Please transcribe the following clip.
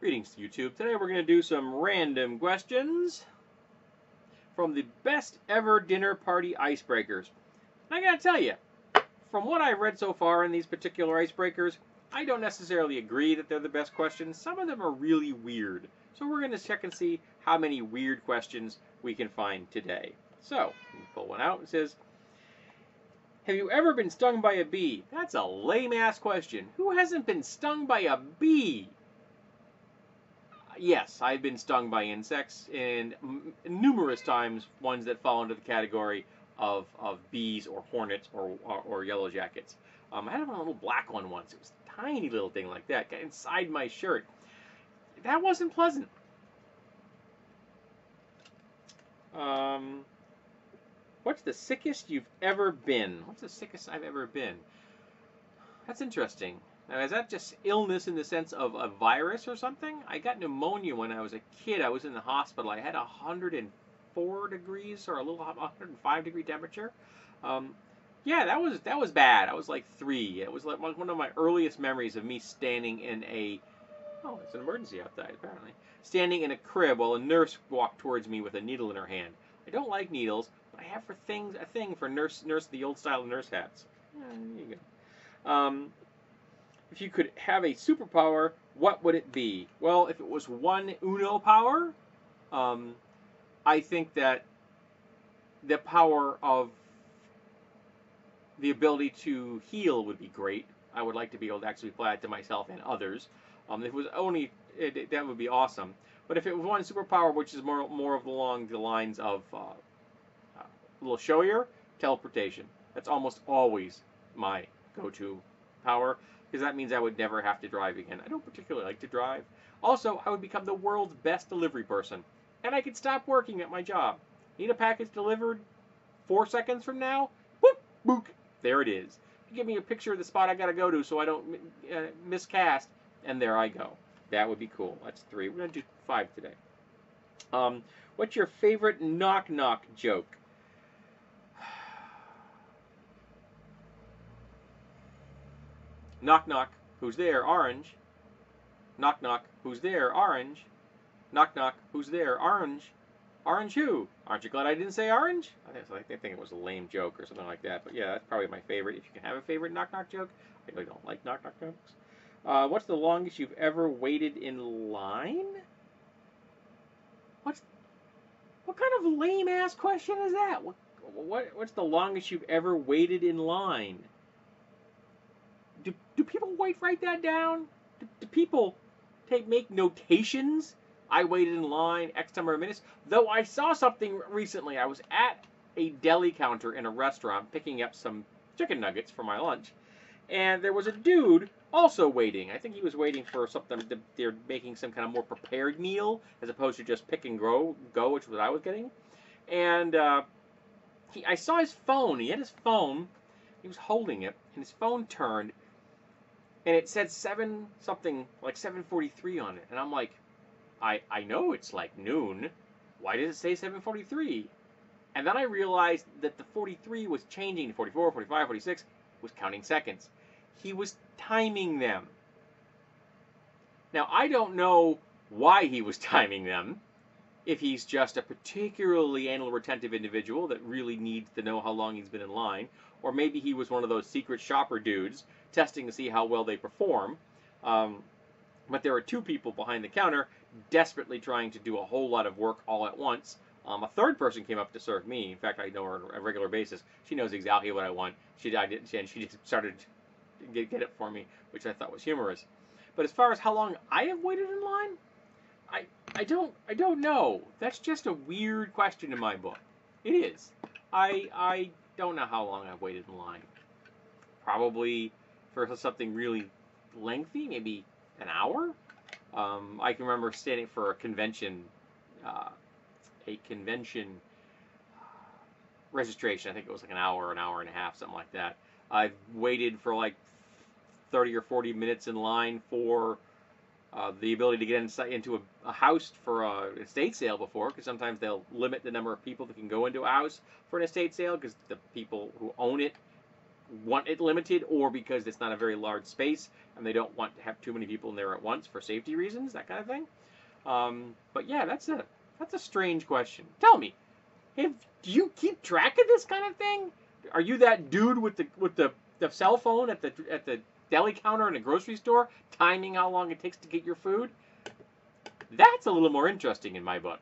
Greetings to YouTube. Today we're going to do some random questions from the best ever dinner party icebreakers. And I gotta tell you, from what I've read so far in these particular icebreakers, I don't necessarily agree that they're the best questions. Some of them are really weird. So we're going to check and see how many weird questions we can find today. So, pull one out. It says, have you ever been stung by a bee? That's a lame-ass question. Who hasn't been stung by a bee? Yes, I've been stung by insects, and numerous times ones that fall into the category of bees or hornets or yellow jackets. I had a little black one once. It was a tiny little thing like that. Got inside my shirt. That wasn't pleasant. What's the sickest you've ever been? What's the sickest I've ever been? That's interesting. Now, is that just illness in the sense of a virus or something? I got pneumonia when I was a kid. I was in the hospital. I had 104 degrees or a little 105 degree temperature. Yeah, that was bad. I was like 3. It was like one of my earliest memories of me standing in a... Oh, it's an emergency outside, apparently. Standing in a crib while a nurse walked towards me with a needle in her hand. I don't like needles, but I have a thing for nurse the old style nurse hats. There you go. If you could have a superpower, what would it be? Well, if it was one Uno power, I think that the power of the ability to heal would be great. I would like to be able to actually apply it to myself and others. If it was only, that would be awesome. But if it was one superpower, which is more along the lines of a little showier, teleportation. That's almost always my go-to power, because that means I would never have to drive again. I don't particularly like to drive. Also, I would become the world's best delivery person, and I could stop working at my job. Need a package delivered 4 seconds from now? Boop, boop, there it is. Give me a picture of the spot I gotta go to so I don't miscast, and there I go. That would be cool. That's 3. We're gonna do 5 today. What's your favorite knock-knock joke? Knock knock, who's there? Orange. Knock knock, who's there? Orange. Knock knock, who's there? Orange. Orange who? Aren't you glad I didn't say orange? I think it was a lame joke or something like that. But yeah, that's probably my favorite. If you can have a favorite knock knock joke, I really don't like knock knock jokes. What's the longest you've ever waited in line? What kind of lame ass question is that? What's the longest you've ever waited in line? Do people write that down? Do people make notations? I waited in line X number of minutes. Though I saw something recently. I was at a deli counter in a restaurant picking up some chicken nuggets for my lunch. And there was a dude also waiting. I think he was waiting for something. They're making some kind of more prepared meal as opposed to just pick and go, which is what I was getting. And I saw his phone. He had his phone. He was holding it, and his phone turned. And it said 7-something, like 7:43 on it. And I'm like, I know it's like noon. Why did it say 7:43? And then I realized that the 43 was changing to 44, 45, 46, was counting seconds. He was timing them. Now, I don't know why he was timing them. If he's just a particularly anal retentive individual that really needs to know how long he's been in line. Or maybe he was one of those secret shopper dudes testing to see how well they perform. But there are 2 people behind the counter desperately trying to do a whole lot of work all at once. A third person came up to serve me. In fact, I know her on a regular basis. She knows exactly what I want. She just started to get it for me, which I thought was humorous. But as far as how long I have waited in line, I don't know. That's just a weird question in my book. It is. I don't know how long I've waited in line. Probably for something really lengthy, maybe an hour. I can remember standing for a convention registration. I think it was like an hour and a half, something like that. I've waited for like 30 or 40 minutes in line for the ability to get into a house for an estate sale before, because sometimes they'll limit the number of people that can go into a house for an estate sale because the people who own it want it limited, or because it's not a very large space and they don't want to have too many people in there at once for safety reasons, that kind of thing. But yeah, that's a strange question. Tell me, do you keep track of this kind of thing? Are you that dude with the cell phone at the deli counter in a grocery store, timing how long it takes to get your food? That's a little more interesting in my book.